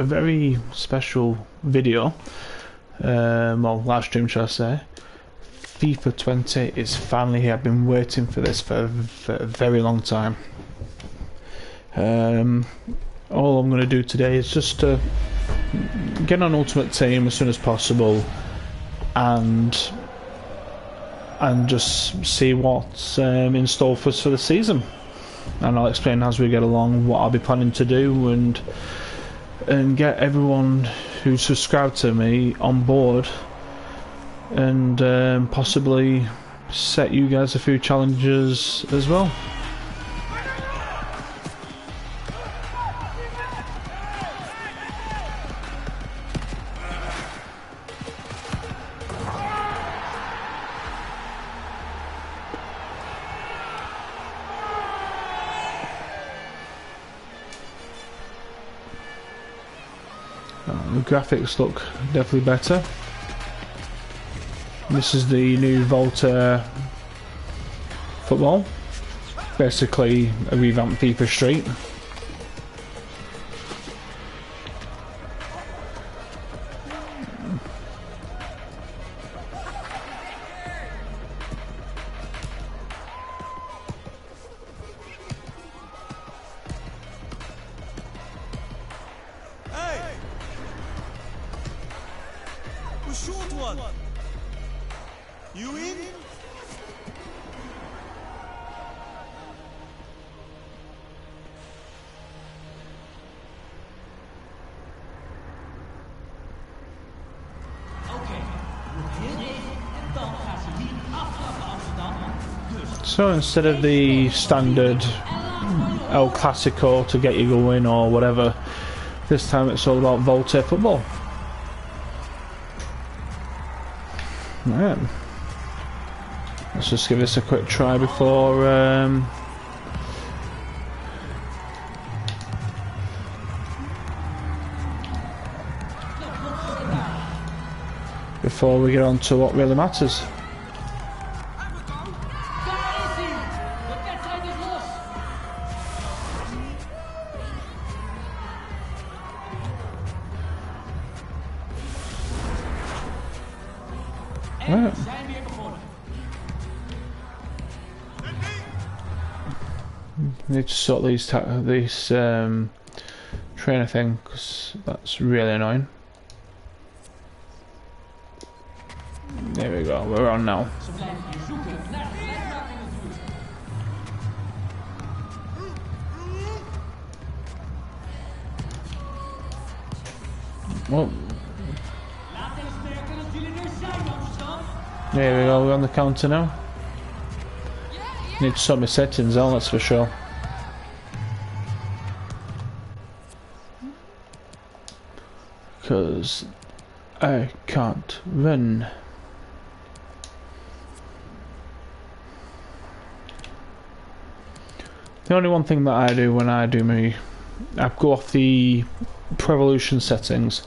a very special video, well, live stream shall I say. FIFA 20 is finally here. I've been waiting for this for a very long time. All I'm going to do today is just get on Ultimate Team as soon as possible and just see what's in store for us for the season. And I'll explain as we get along what I'll be planning to do and get everyone who's subscribed to me on board and possibly set you guys a few challenges as well. The graphics look definitely better. This is the new Volta football, basically a revamped FIFA Street. Short one. You in? So instead of the standard El Clasico to get you going or whatever, this time it's all about Volta football. Right. Let's just give this a quick try before we get on to what really matters. Right. Need to sort these trainer thing because that's really annoying. There we go, we're on now. Well, there we go, we're on the counter now. Need to sort my settings out, that's for sure. Because I can't run. The only one thing that I do when I do I go off the Pro Evolution settings,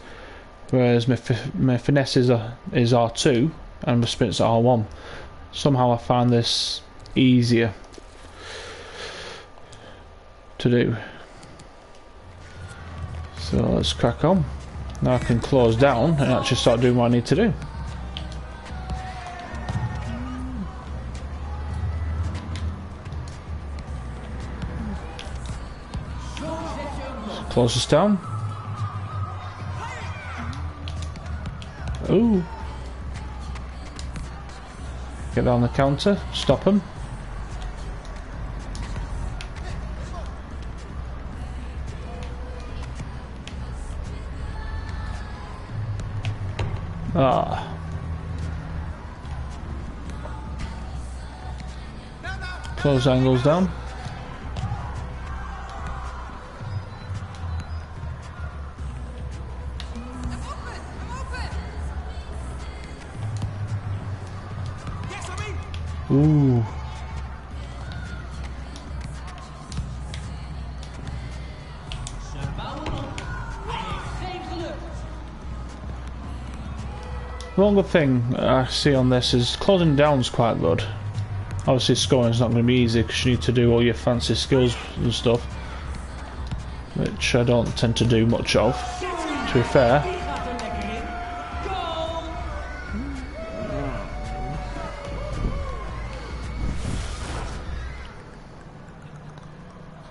whereas my finesse is R2 and my sprint's R1. Somehow I find this easier to do. So let's crack on. Now I can close down and actually start doing what I need to do. Close this down. Ooh. Get down the counter, stop him. Ah. Close angles down. Ooh. The one good thing I see on this is closing down's quite good. Obviously scoring's not going to be easy because you need to do all your fancy skills and stuff, which I don't tend to do much of. To be fair.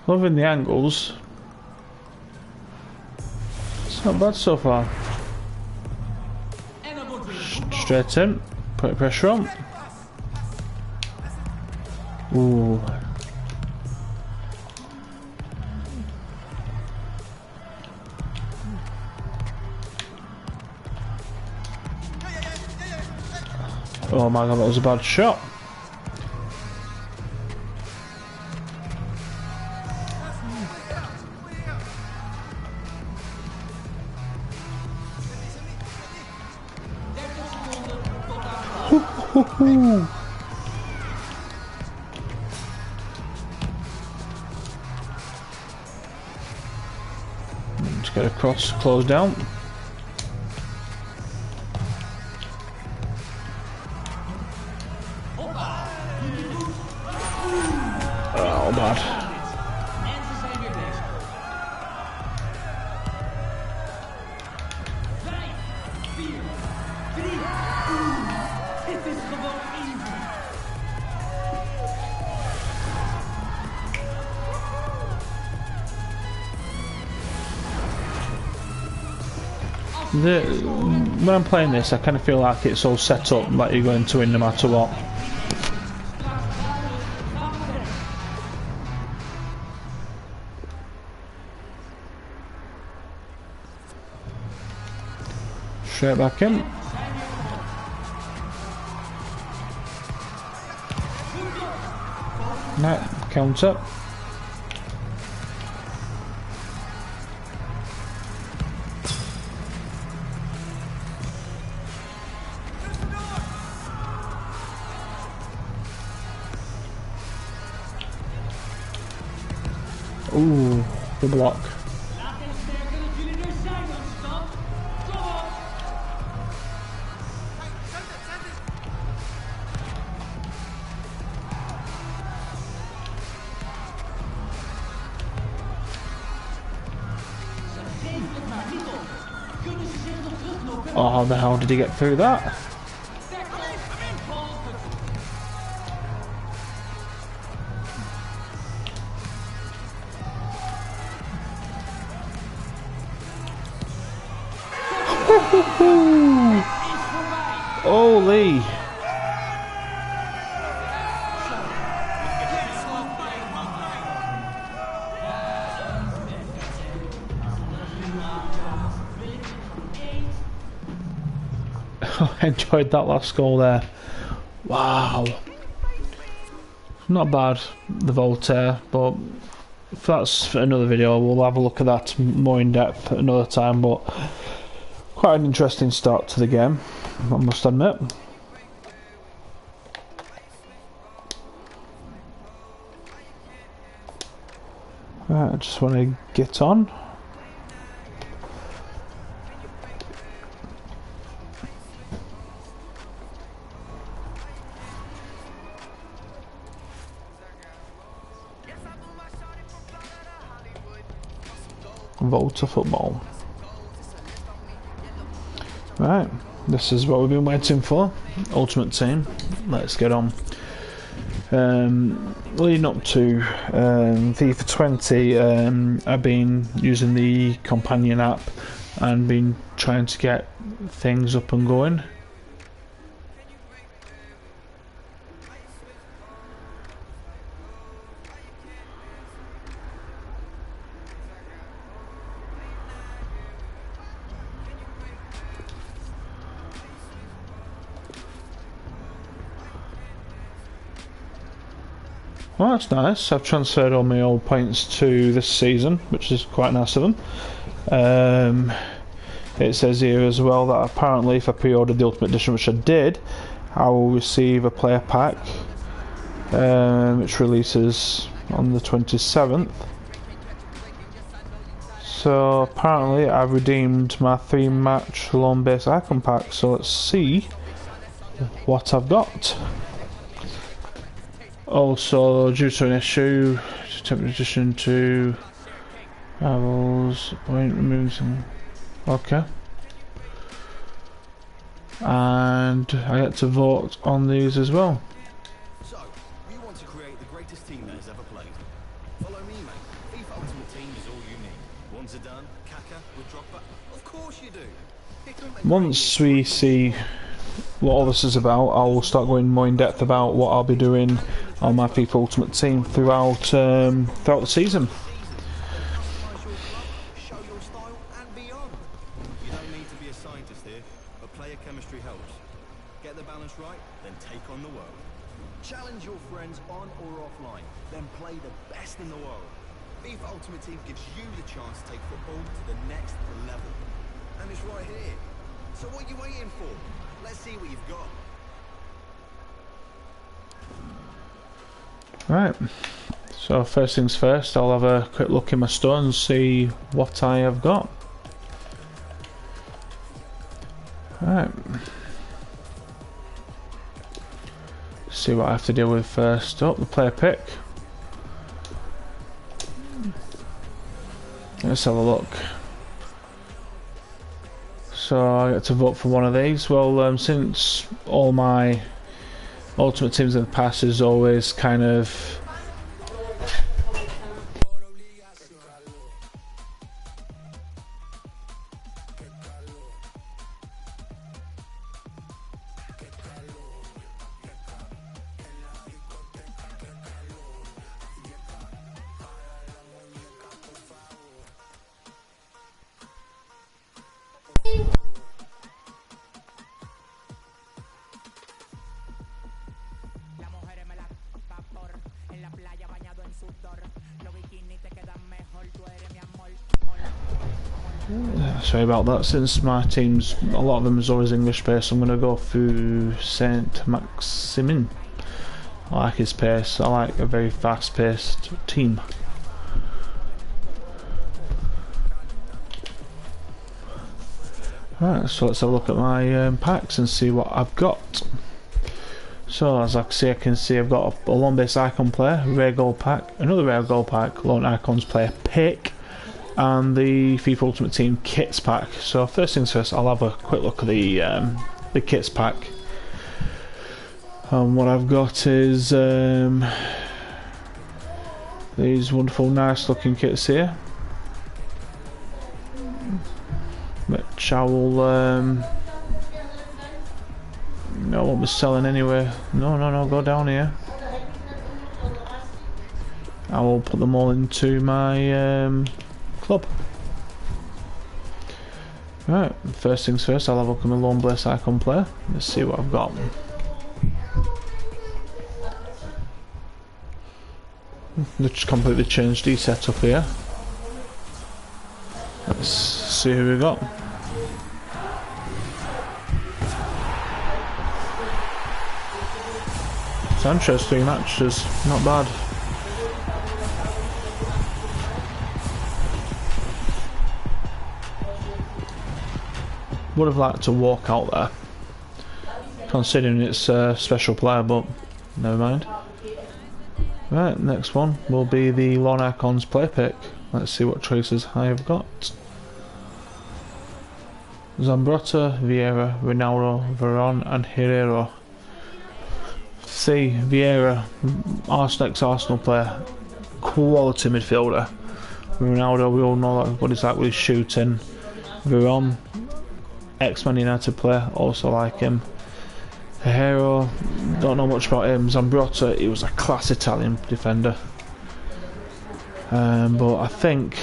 Loving the angles. It's not bad so far. Straight in, put pressure on. Ooh. Oh my god, that was a bad shot. Let's get across, close down. Oh, bad. When I'm playing this, I kind of feel like it's all set up, like you're going to win no matter what. Straight back in. No, counter. Ooh, the block. Oh, how the hell did he get through that? Holy! I enjoyed that last goal there. Wow. Not bad, the Voltaire, but that's for another video. We'll have a look at that more in depth at another time, but quite an interesting start to the game, I must admit. Right, I just want to get on. Volta football. Right, this is what we've been waiting for. Ultimate Team. Let's get on. Leading up to FIFA 20, I've been using the companion app and been trying to get things up and going. Well, that's nice. I've transferred all my old points to this season, which is quite nice of them. It says here as well that apparently if I pre-ordered the Ultimate Edition, which I did, I will receive a player pack, which releases on the 27th. So apparently I've redeemed my 3-match loan-based icon pack, so let's see what I've got. Also, due to an issue, temporary addition to Rivals, point removing some Okay. And I get to vote on these as well. So, we want to create the greatest team that has ever played. Follow me, mate. FIFA Ultimate Team is all you need. Once done, Kaka with Drogba. Of course you do. Pick 'em and Once we see what all this is about, I'll start going more in depth about what I'll be doing on my FIFA Ultimate Team throughout the season. show your style and beyond. You don't need to be a scientist here, but player chemistry helps. Get the balance right, then take on the world. Challenge your friends on or offline, then play the best in the world. FIFA Ultimate Team gives you the chance to take football to the next level. And it's right here. So what are you waiting for? Let's see what you've got. Right, so first things first, I'll have a quick look in my store and see what I have got. Right, see what I have to deal with first up, the player pick. Let's have a look. So I get to vote for one of these. Well, since all my Ultimate Teams in the past is always kind of sorry about that, since my team's, a lot of them is always English based, I'm going to go through Saint Maximin. I like his pace, I like a very fast paced team. Right, so let's have a look at my packs and see what I've got. So as I can see I've got a lone base icon player, rare gold pack, another rare gold pack, lone icons player pick, and the FIFA Ultimate Team kits pack. So first things first, I'll have a quick look at the kits pack. What I've got is these wonderful, nice looking kits here, which I will I won't be selling anyway. No, go down here. I will put them all into my club. Right, first things first, I'll have a look at my lone base icon player. Let's see what I've got. They've just completely changed the setup here. Let's see who we got. Sanchez, 3 matches, not bad. Would have liked to walk out there, considering it's a special player, but never mind. Right, next one will be the Lone Icons player pick. Let's see what choices I have got. Zambrotta, Vieira, Ronaldo, Veron and Herrera. See, Vieira, ex-Arsenal player, quality midfielder. Ronaldo, we all know what he's like with his shooting. Veron, ex-Man United player, also like him. Herrera, don't know much about him. Zambrotta, he was a class Italian defender. But I think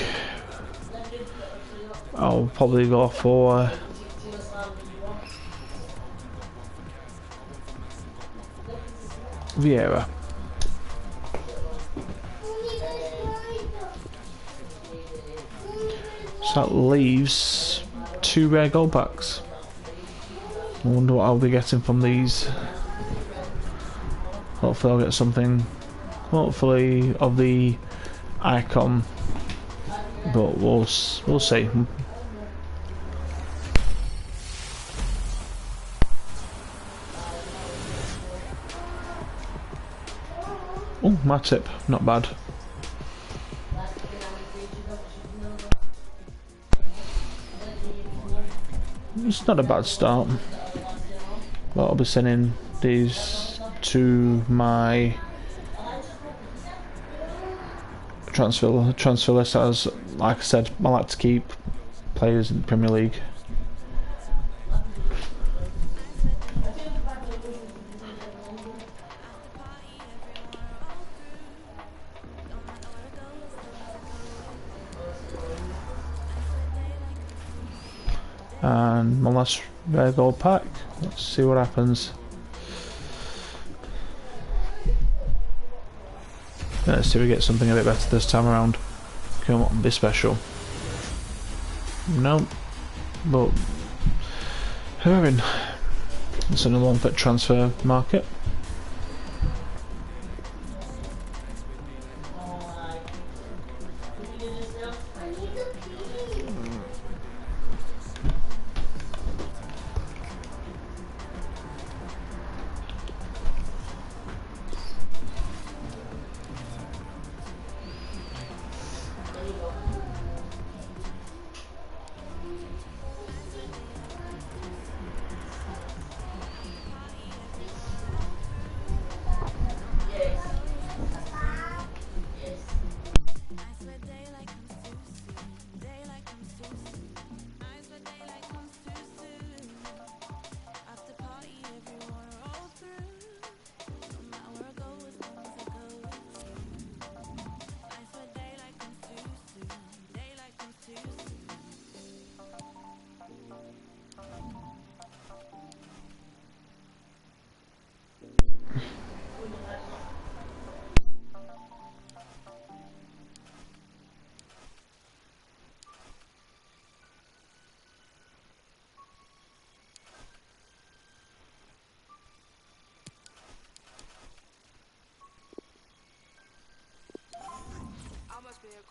I'll probably go for Vieira. So that leaves 2 rare gold packs. I wonder what I'll be getting from these. Hopefully I'll get something, hopefully of the icon, but we'll see. Oh, my tip, not bad. it's not a bad start. But I'll be sending these to my transfer list, as, like I said, I like to keep players in the Premier League. And my last rare gold pack. Let's see what happens. Let's see if we get something a bit better this time around. Come on, be special. No, but Herring. It's another one for transfer market.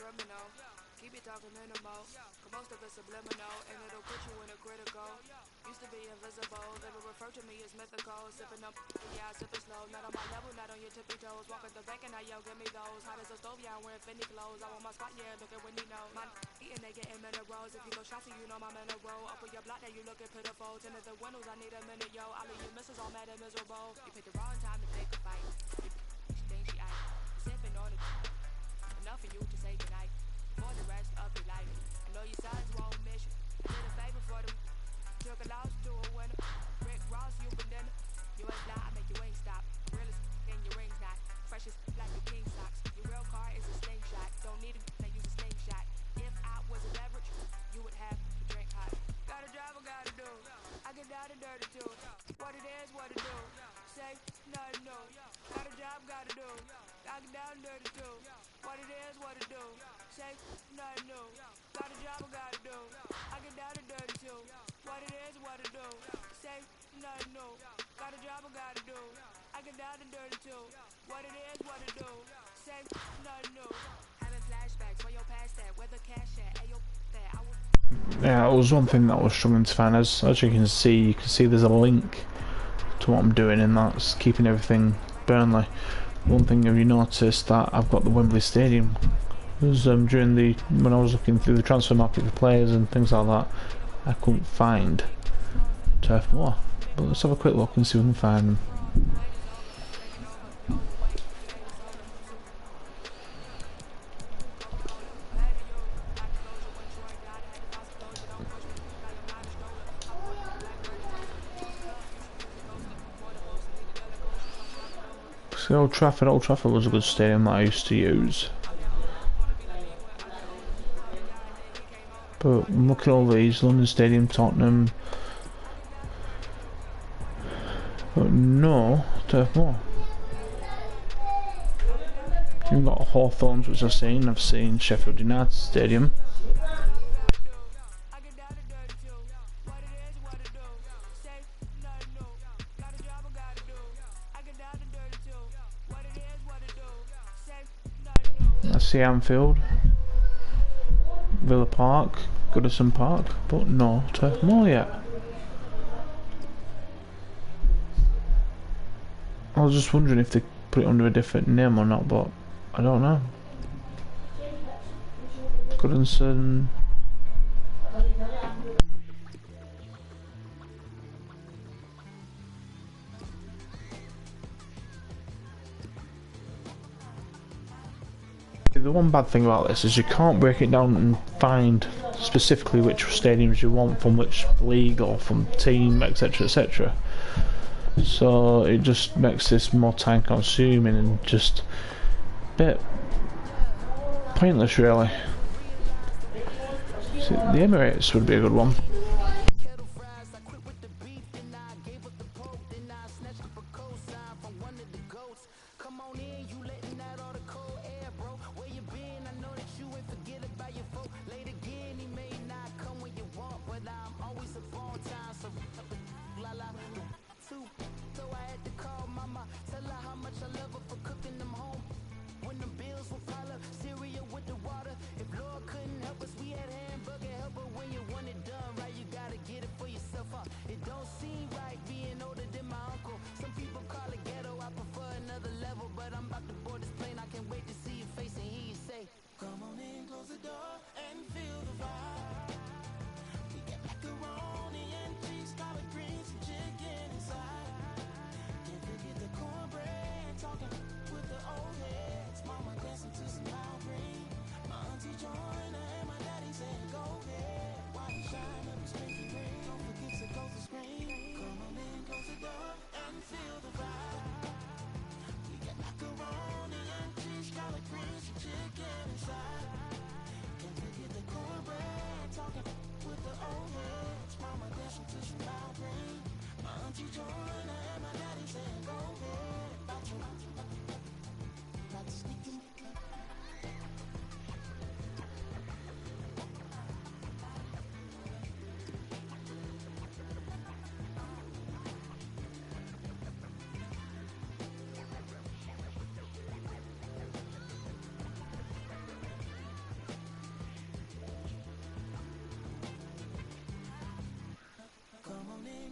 criminal. Keep it talking minimal, cause most of it's subliminal, and it'll put you in a critical. Used to be invisible, they will refer to me as mythical. Sipping up, yeah, sipping slow. Not on my level, not on your tippy toes. Walk at the bank and I yell, give me those. Hot as a stove, yeah, I'm wearing Fendi clothes. I want my spot, yeah, look at Wendy knows. My eating, they getting minerals. If you go shots, you know my mineral. Up with your block, now you looking pitiful. Tinted the windows, I need a minute, yo. All of you misses all mad and miserable. You picked the wrong time to pick a fight. She thinks she ice. Sipping on it. Enough for you to say goodnight for the rest of your life. I know your sons won't miss you. I did a favor for them. Took a loss to a winner. Rick Ross, you banana. You ain't fly, I make you ain't stop. Realest in your ring's not. Freshest like the king socks. Your real car is a slingshot. Don't need a gun, use a slingshot. If I was a beverage, you would have to drink hot. Got a job I gotta do. I get down and dirty too. What it is, what it do. Say nothing new. Got a job, gotta do. I get down and dirty too. What it is, what it do. Say nothing new. Got a job, I gotta do. I get down and dirty too. What it is, what it do. Say nothing new. Got a job, I gotta do. I get down and dirty too. What it is, what it do. Say nothing new. Having flashbacks, where your past at, where the cash at, ayo that I was. Yeah, it was one thing that I was struggling to find. As you can see there's a link to what I'm doing, and that's keeping everything Burnley. One thing, have you noticed that I've got the Wembley Stadium? Because when I was looking through the transfer market for players and things like that, I couldn't find Turf Moor. But let's have a quick look and see if we can find them. See, Old Trafford was a good stadium that I used to use. But look at all these, London Stadium, Tottenham. But no, Turf Moor. You've got Hawthorns, which I've seen Sheffield United Stadium. I see Anfield, Villa Park, Goodison Park, but no Turf Moor yet. I was just wondering if they put it under a different name or not, but I don't know. Goodison. the one bad thing about this is you can't break it down and find specifically which stadiums you want from which league or from team, etc, etc. So it just makes this more time consuming and just a bit pointless really. See, the Emirates would be a good one.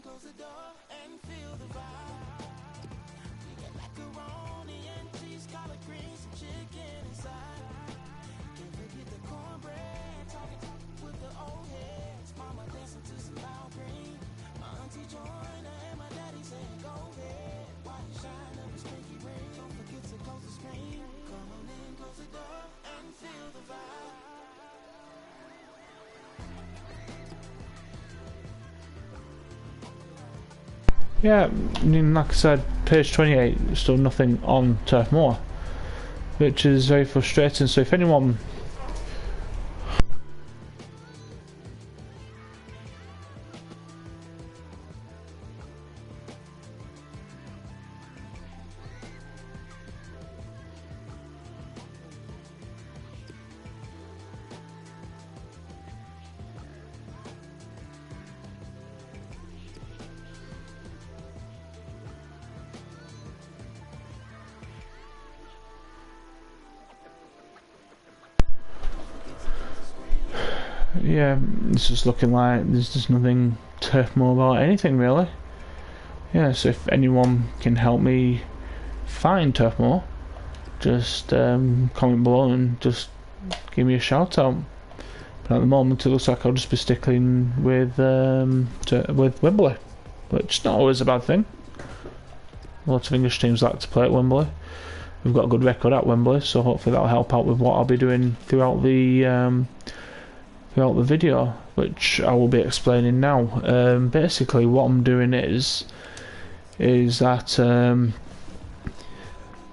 Close the door and feel the vibe. We get macaroni and cheese, collard greens, and chicken inside. Can't forget the cornbread, talking with the old heads. Mama dancing to some loud green. My auntie joined her and my daddy said, go ahead. Why you shine up his pinky ring? Don't forget to close the screen. Come on in, close the door and feel the vibe. Yeah, I mean, like I said, page 28, still nothing on Turf Moor, which is very frustrating. So if anyone yeah, it's just looking like there's just nothing Turf Moor about anything really. Yeah, so if anyone can help me find Turf Moor, just comment below and just give me a shout out. But at the moment it looks like I'll just be sticking with Wembley, which is not always a bad thing. Lots of English teams like to play at Wembley. We've got a good record at Wembley, so hopefully that'll help out with what I'll be doing throughout the video, which I will be explaining now. Basically what I'm doing is that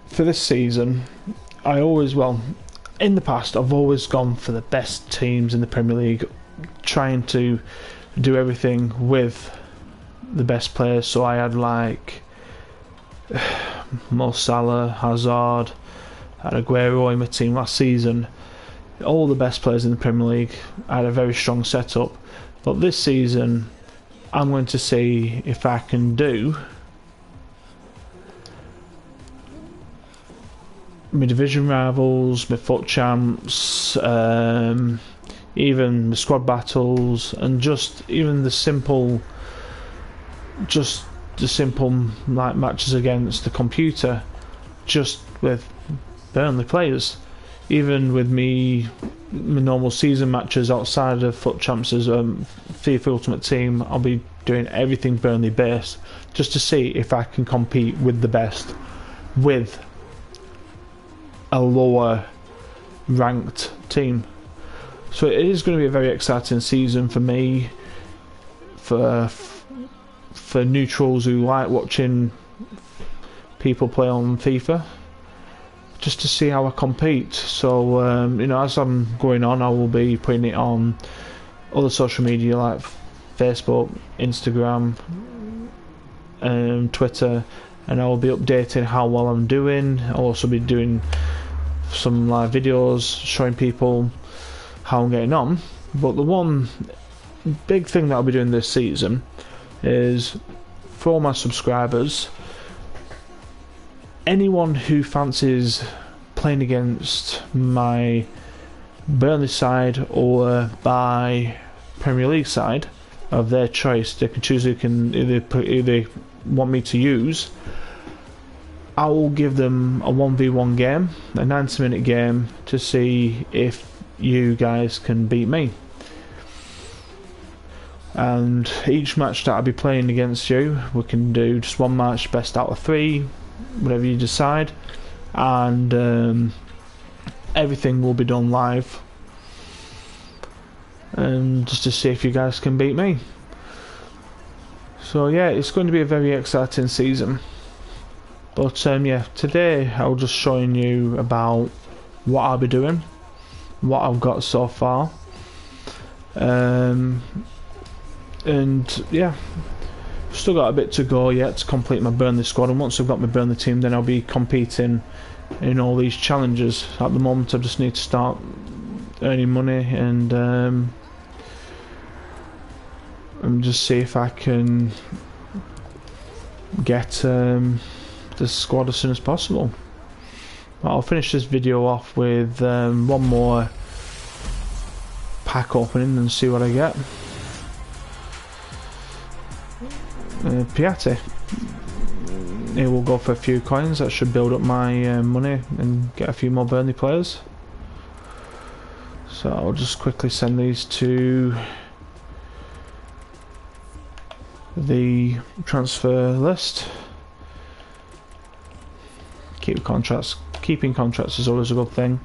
for this season in the past I've always gone for the best teams in the Premier League, trying to do everything with the best players. So I had like Mo Salah, Hazard, I had Aguero in my team last season, all the best players in the Premier League. I had a very strong setup, but this season I'm going to see if I can do my division rivals, my foot champs, even the squad battles, and just even the simple like matches against the computer, just with Burnley players. Even with my normal season matches outside of foot champs as FIFA Ultimate Team, I'll be doing everything Burnley based, just to see if I can compete with the best with a lower ranked team. So it is going to be a very exciting season for me, for neutrals who like watching people play on FIFA, just to see how I compete. So you know, as I'm going on, I will be putting it on other social media like Facebook, Instagram, Twitter, and I will be updating how well I'm doing. I'll also be doing some live videos showing people how I'm getting on. But the one big thing that I'll be doing this season is, for all my subscribers, anyone who fancies playing against my Burnley side or my Premier League side of their choice, they can choose who they want me to use. I will give them a 1v1 game, a 90-minute game, to see if you guys can beat me. And each match that I'll be playing against you, we can do just one match, best out of 3, whatever you decide, and everything will be done live, just to see if you guys can beat me. So yeah, it's going to be a very exciting season. But yeah, today I'll just showing you about what I'll be doing, what I've got so far, and yeah, still got a bit to go yet to complete my Burnley squad. And once I've got my Burnley team, then I'll be competing in all these challenges. At the moment, I just need to start earning money and just see if I can get the squad as soon as possible. But I'll finish this video off with one more pack opening and see what I get. Piatti. Here we'll go for a few coins. That should build up my money and get a few more Burnley players. So I'll just quickly send these to the transfer list. Keeping contracts is always a good thing.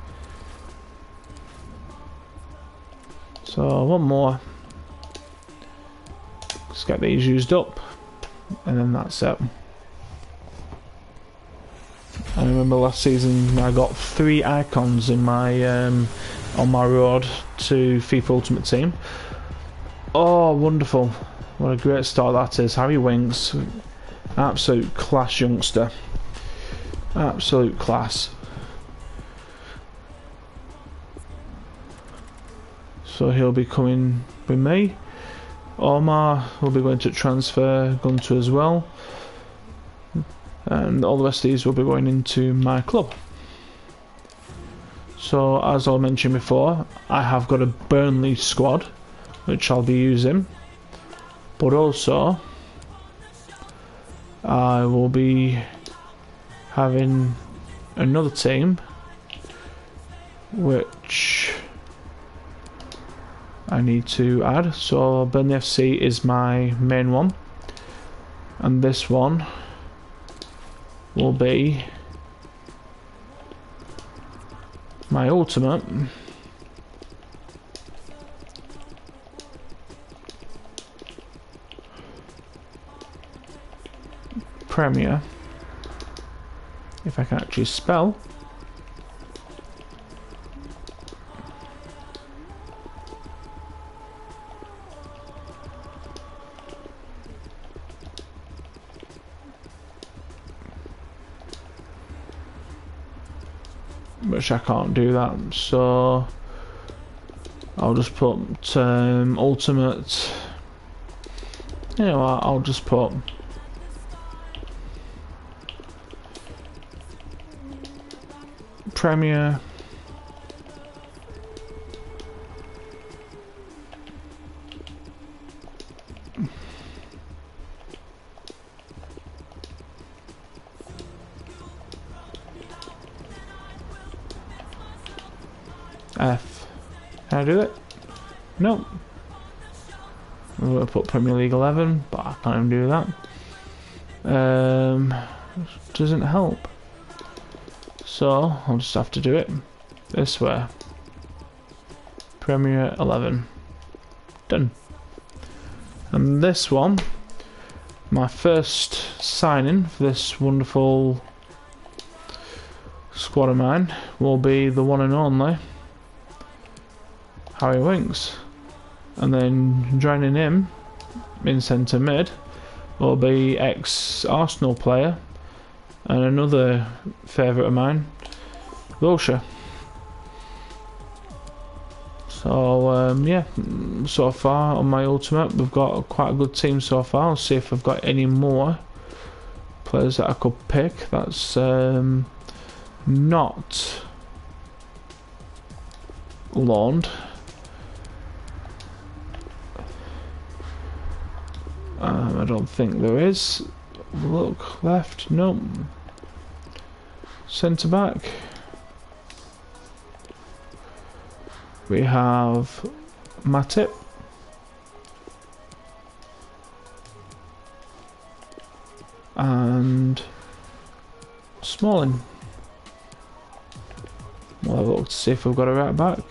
So one more. Let's get these used up, and then that's it. I remember last season I got 3 icons in my on my road to FIFA Ultimate Team. Oh, wonderful! What a great start that is. Harry Winks, absolute class youngster. Absolute class. So he'll be coming with me. Omar will be going to transfer, Gunter as well, and all the rest of these will be going into my club. So as I mentioned before, I have got a Burnley squad which I'll be using, but also I will be having another team which I need to add. So Burnley FC is my main one, and this one will be my ultimate Premier, if I can actually spell. Which I can't do that, so I'll just put ultimate. You know what, I'll just put Premier F. Can I do it? Nope. I'm going to put Premier League 11, but I can't even do that. Doesn't help. So I'll just have to do it. This way. Premier 11. Done. And this one, my first signing for this wonderful squad of mine, will be the one and only Harry Winks. And then joining him in centre mid will be ex-Arsenal player and another favourite of mine, Wilshere. So yeah, so far on my ultimate we've got quite a good team so far. I'll see if I've got any more players that I could pick that's not loaned. I don't think there is. Look, left, no. Centre back. We have Matip. And Smalling. We'll have a look to see if we've got a right back.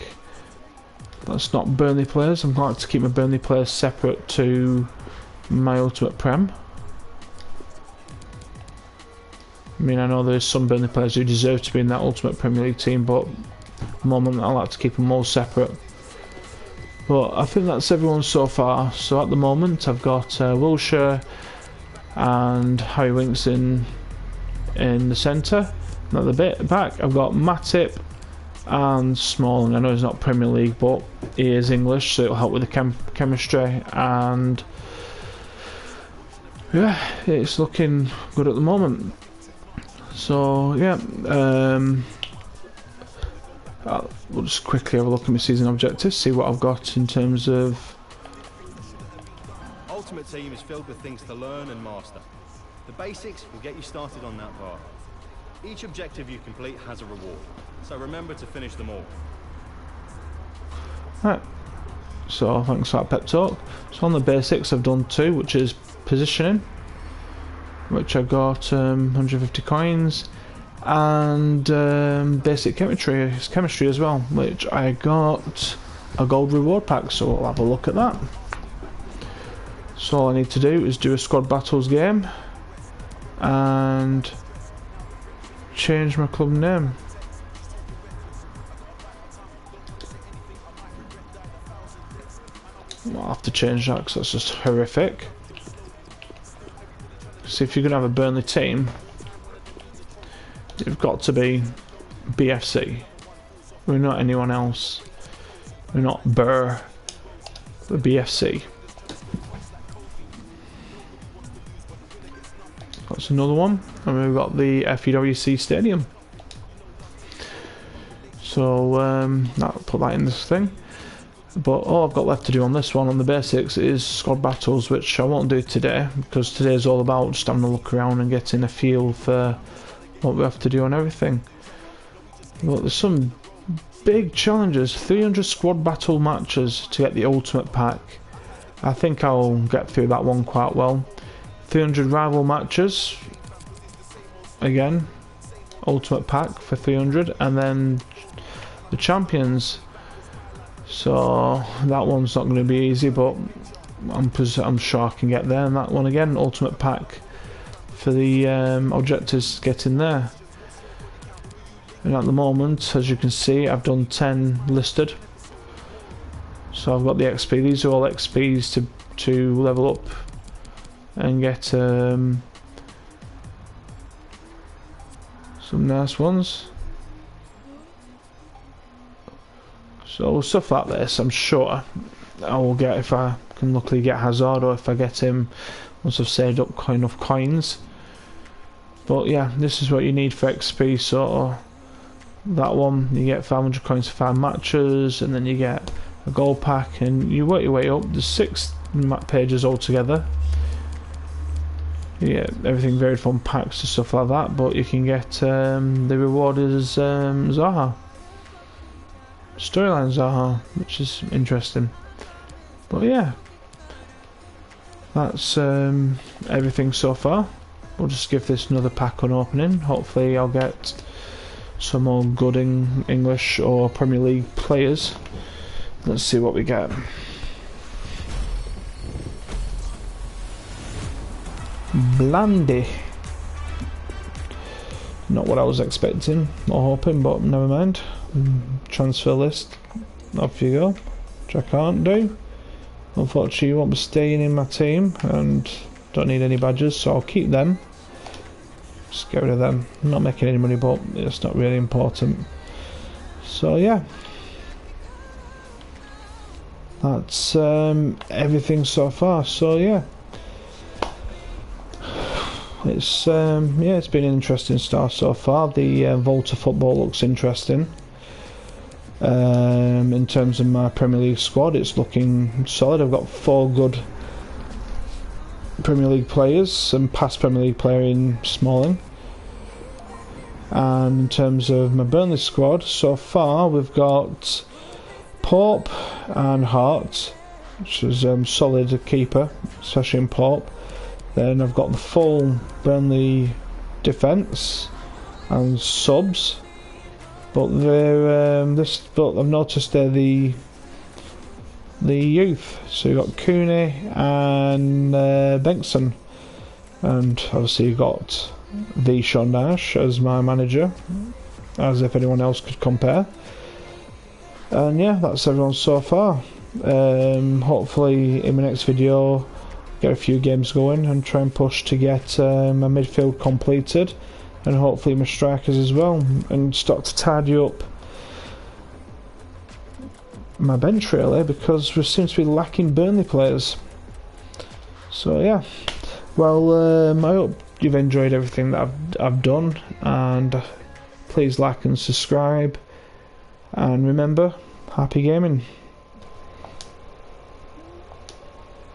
That's not Burnley players. I'm going to keep my Burnley players separate to my ultimate prem. I mean, I know there's some Burnley players who deserve to be in that ultimate Premier League team, but at the moment I like to keep them all separate. But I think that's everyone so far. So at the moment I've got Wilshere and Harry Winks in the centre. And at the bit back I've got Matip and Smalling. I know he's not Premier League, but he is English, so it'll help with the chemistry. And yeah, it's looking good at the moment. So yeah, we'll just quickly have a look at my season objectives, see what I've got in terms of. Ultimate Team is filled with things to learn and master. The basics will get you started on that path. Each objective you complete has a reward, so remember to finish them all. Right, so thanks for that pep talk. So on the basics I've done 2, which is positioning, which I got 150 coins, and basic chemistry as well, which I got a gold reward pack, so we'll have a look at that. So all I need to do is do a squad battles game and change my club name. I'll have to change that because that's just horrific. So if you're going to have a Burnley team, you've got to be BFC. We're not anyone else. We're not Burr. We're BFC. That's another one. And we've got the FEWC Stadium. So I'll put that in this thing. But all I've got left to do on this one, on the basics, is squad battles, which I won't do today, because today's all about just having a look around and getting a feel for what we have to do on everything. But there's some big challenges. 300 squad battle matches to get the ultimate pack. I think I'll get through that one quite well. 300 rival matches. Again, ultimate pack for 300, and then the champions. So that one's not going to be easy, but I'm sure I can get there. And that one again, ultimate pack for the objectives getting there. And at the moment, as you can see, I've done 10 listed. So I've got the XP. These are all XPs to level up and get some nice ones. So stuff like this, I'm sure I will get if I can luckily get Hazard, or if I get him once I've saved up enough coins. But yeah, this is what you need for XP. So that one, you get 500 coins for 5 matches, and then you get a gold pack, and you work your way up. There's 6 pages altogether. You get everything varied from packs to stuff like that, but you can get the reward is Zaha. Storyline Zaha, which is interesting. But yeah, that's everything so far. We'll just give this another pack on opening. Hopefully I'll get some more good English or Premier League players. Let's see what we get. Blandy. Not what I was expecting or hoping, but never mind. Transfer list. Off you go. Which I can't do. Unfortunately, you won't be staying in my team, and don't need any badges, so I'll keep them. Just get rid of them. I'm not making any money, but it's not really important. So yeah, that's everything so far. So yeah, it's been an interesting start so far. The Volta football looks interesting. In terms of my Premier League squad, it's looking solid. I've got 4 good Premier League players and past Premier League player in Smalling. And in terms of my Burnley squad, so far we've got Pope and Hart, which is solid keeper, especially in Pope. Then I've got the full Burnley defence and subs, but they're but I've noticed they're the youth. So you've got Cooney and Bengtson, and obviously you've got the Sean Nash as my manager, as if anyone else could compare. And yeah, that's everyone so far. Hopefully in my next video get a few games going and try and push to get my midfield completed, and hopefully my strikers as well, and start to tidy up my bench really, because we seem to be lacking Burnley players. So yeah, well I hope you've enjoyed everything that I've done, and please like and subscribe, and remember, happy gaming.